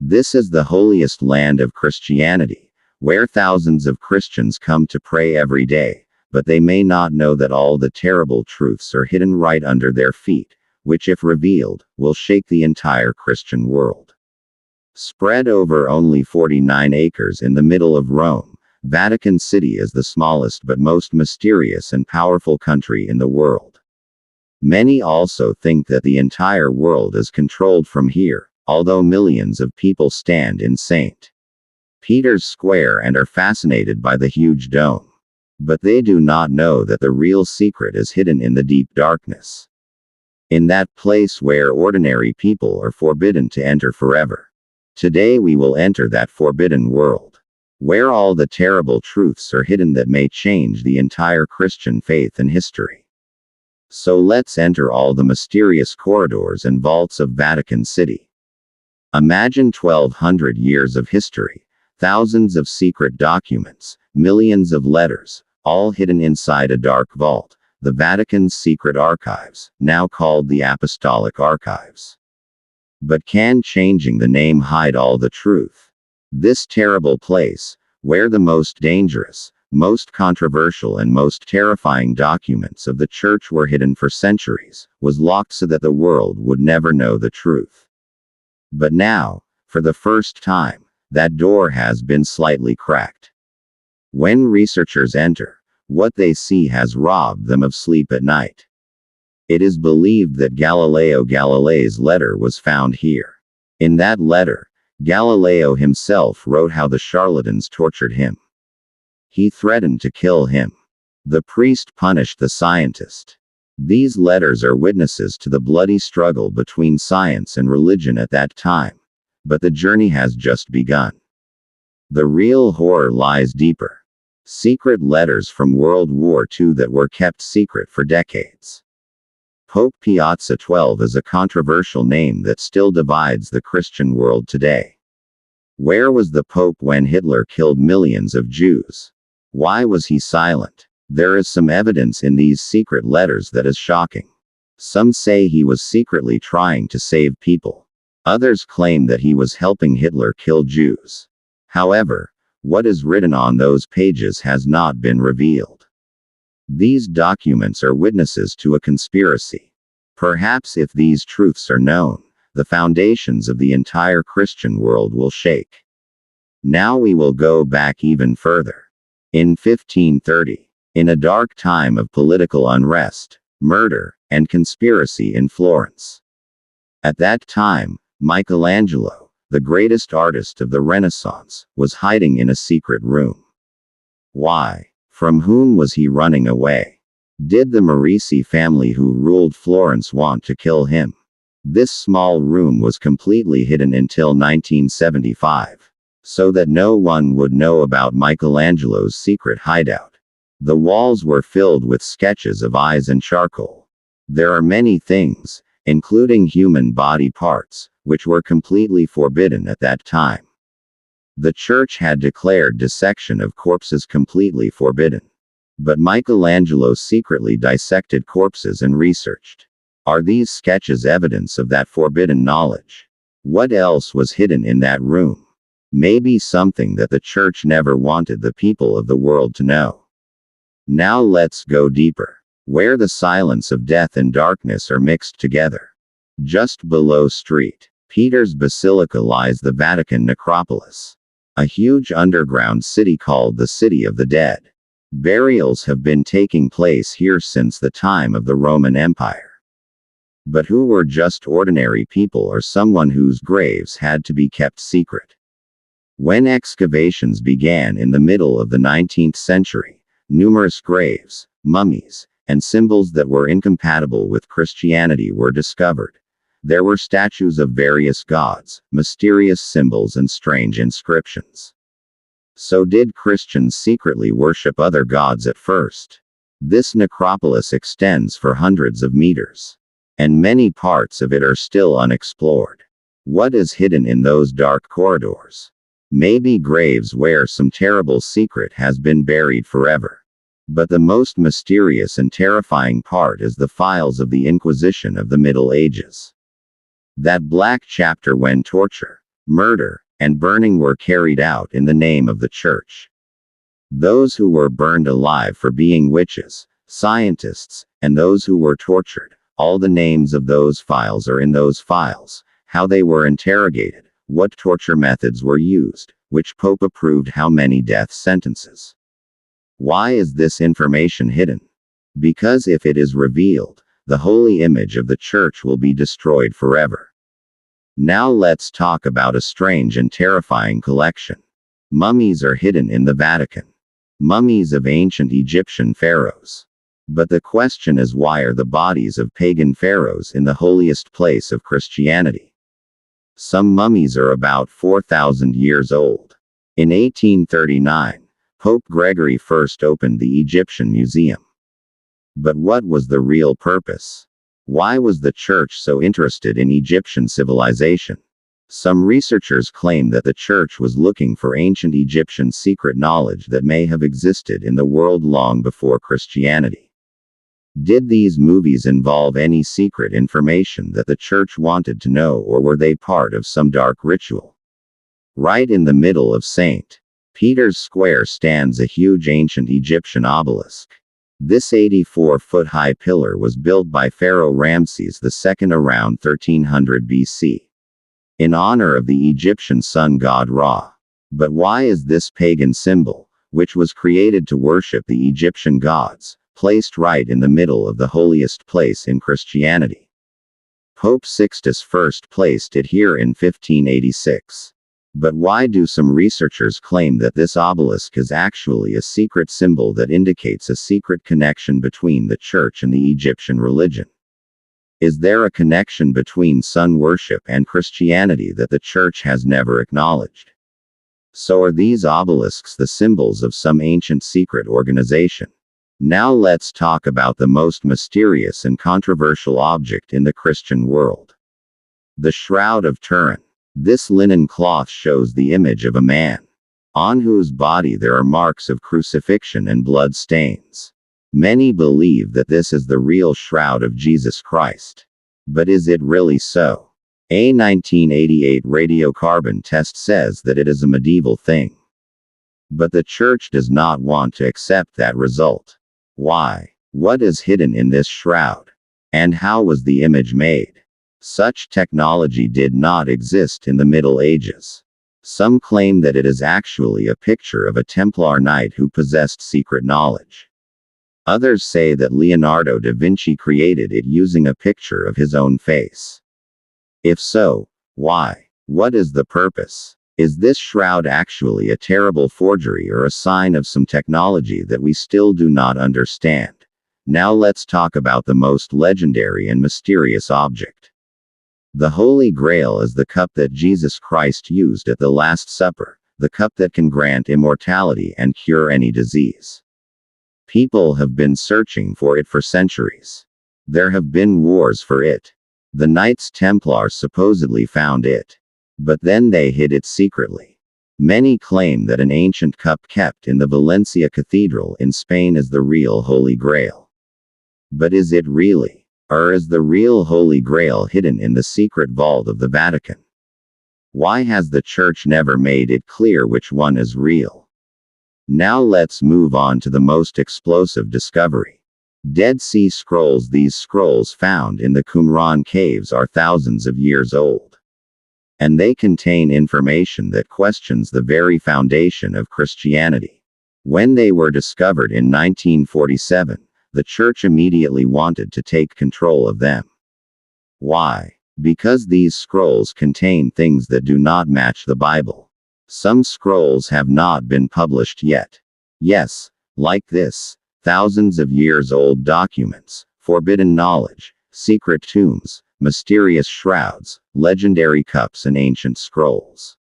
This is the holiest land of Christianity, where thousands of Christians come to pray every day, but they may not know that all the terrible truths are hidden right under their feet, which if revealed, will shake the entire Christian world. Spread over only 49 acres in the middle of Rome, Vatican City is the smallest but most mysterious and powerful country in the world. Many also think that the entire world is controlled from here, although millions of people stand in St. Peter's Square and are fascinated by the huge dome. But they do not know that the real secret is hidden in the deep darkness. In that place where ordinary people are forbidden to enter forever. Today we will enter that forbidden world, where all the terrible truths are hidden that may change the entire Christian faith and history. So let's enter all the mysterious corridors and vaults of Vatican City. Imagine 1200 years of history, thousands of secret documents, millions of letters, all hidden inside a dark vault, the Vatican's secret archives, now called the Apostolic Archives. But can changing the name hide all the truth? This terrible place, where the most dangerous, most controversial and most terrifying documents of the Church were hidden for centuries, was locked so that the world would never know the truth. But now, for the first time, that door has been slightly cracked. When researchers enter, what they see has robbed them of sleep at night. It is believed that Galileo Galilei's letter was found here. In that letter, Galileo himself wrote how the charlatans tortured him. He threatened to kill him. The priest punished the scientist. These letters are witnesses to the bloody struggle between science and religion at that time. But the journey has just begun. The real horror lies deeper. Secret letters from World War II that were kept secret for decades. Pope Piazza XII is a controversial name that still divides the Christian world today. Where was the Pope when Hitler killed millions of Jews? Why was he silent? There is some evidence in these secret letters that is shocking. Some say he was secretly trying to save people. Others claim that he was helping Hitler kill Jews. However, what is written on those pages has not been revealed. These documents are witnesses to a conspiracy. Perhaps if these truths are known, the foundations of the entire Christian world will shake. Now we will go back even further. In 1530, in a dark time of political unrest, murder, and conspiracy in Florence. At that time, Michelangelo, the greatest artist of the Renaissance, was hiding in a secret room. Why? From whom was he running away? Did the Medici family who ruled Florence want to kill him? This small room was completely hidden until 1975, so that no one would know about Michelangelo's secret hideout. The walls were filled with sketches of eyes and charcoal. There are many things, including human body parts, which were completely forbidden at that time. The Church had declared dissection of corpses completely forbidden. But Michelangelo secretly dissected corpses and researched. Are these sketches evidence of that forbidden knowledge? What else was hidden in that room? Maybe something that the Church never wanted the people of the world to know. Now let's go deeper, where the silence of death and darkness are mixed together. Just below St. Peter's Basilica lies the Vatican Necropolis, a huge underground city called the City of the Dead. Burials have been taking place here since the time of the Roman Empire. But who were just ordinary people or someone whose graves had to be kept secret? When excavations began in the middle of the 19th century, numerous graves, mummies, and symbols that were incompatible with Christianity were discovered. There were statues of various gods, mysterious symbols and strange inscriptions. So did Christians secretly worship other gods at first? This necropolis extends for hundreds of meters, and many parts of it are still unexplored. What is hidden in those dark corridors? Maybe graves where some terrible secret has been buried forever. But the most mysterious and terrifying part is the files of the Inquisition of the Middle Ages. That black chapter when torture, murder, and burning were carried out in the name of the church. Those who were burned alive for being witches, scientists, and those who were tortured, all the names of those files are in those files, how they were interrogated, what torture methods were used, which pope approved how many death sentences. Why is this information hidden? Because if it is revealed, the holy image of the church will be destroyed forever. Now let's talk about a strange and terrifying collection. Mummies are hidden in the Vatican. Mummies of ancient Egyptian pharaohs. But the question is, why are the bodies of pagan pharaohs in the holiest place of Christianity? Some mummies are about 4,000 years old. In 1839, Pope Gregory first opened the Egyptian Museum. But what was the real purpose? Why was the church so interested in Egyptian civilization? Some researchers claim that the church was looking for ancient Egyptian secret knowledge that may have existed in the world long before Christianity. Did these movies involve any secret information that the church wanted to know, or were they part of some dark ritual? Right in the middle of St. Peter's Square stands a huge ancient Egyptian obelisk. This 84-foot-high pillar was built by Pharaoh Ramses II around 1300 BC. In honor of the Egyptian sun god Ra. But why is this pagan symbol, which was created to worship the Egyptian gods, placed right in the middle of the holiest place in Christianity? Pope Sixtus I placed it here in 1586. But why do some researchers claim that this obelisk is actually a secret symbol that indicates a secret connection between the church and the Egyptian religion? Is there a connection between sun worship and Christianity that the church has never acknowledged? So are these obelisks the symbols of some ancient secret organization? Now let's talk about the most mysterious and controversial object in the Christian world. The Shroud of Turin. This linen cloth shows the image of a man, on whose body there are marks of crucifixion and blood stains. Many believe that this is the real shroud of Jesus Christ. But is it really so? A 1988 radiocarbon test says that it is a medieval thing. But the church does not want to accept that result. Why? What is hidden in this shroud? And how was the image made? Such technology did not exist in the Middle Ages. Some claim that it is actually a picture of a Templar knight who possessed secret knowledge. Others say that Leonardo da Vinci created it using a picture of his own face. If so, why? What is the purpose? Is this shroud actually a terrible forgery or a sign of some technology that we still do not understand? Now let's talk about the most legendary and mysterious object. The Holy Grail is the cup that Jesus Christ used at the Last Supper, the cup that can grant immortality and cure any disease. People have been searching for it for centuries. There have been wars for it. The Knights Templar supposedly found it. But then they hid it secretly. Many claim that an ancient cup kept in the Valencia Cathedral in Spain is the real Holy Grail. But is it really? Or is the real Holy Grail hidden in the secret vault of the Vatican? Why has the Church never made it clear which one is real? Now let's move on to the most explosive discovery. Dead Sea Scrolls. These scrolls found in the Qumran caves are thousands of years old. And they contain information that questions the very foundation of Christianity. When they were discovered in 1947, the Church immediately wanted to take control of them. Why? Because these scrolls contain things that do not match the Bible. Some scrolls have not been published yet. Yes, like this, thousands of years old documents, forbidden knowledge, secret tombs, mysterious shrouds, legendary cups and ancient scrolls.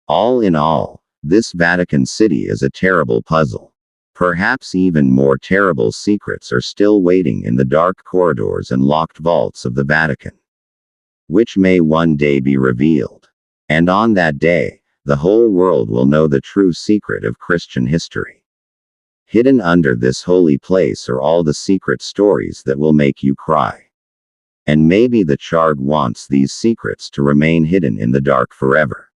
All in all, this Vatican City is a terrible puzzle. Perhaps even more terrible secrets are still waiting in the dark corridors and locked vaults of the Vatican, which may one day be revealed. And on that day, the whole world will know the true secret of Christian history. Hidden under this holy place are all the secret stories that will make you cry. And maybe the Charg wants these secrets to remain hidden in the dark forever.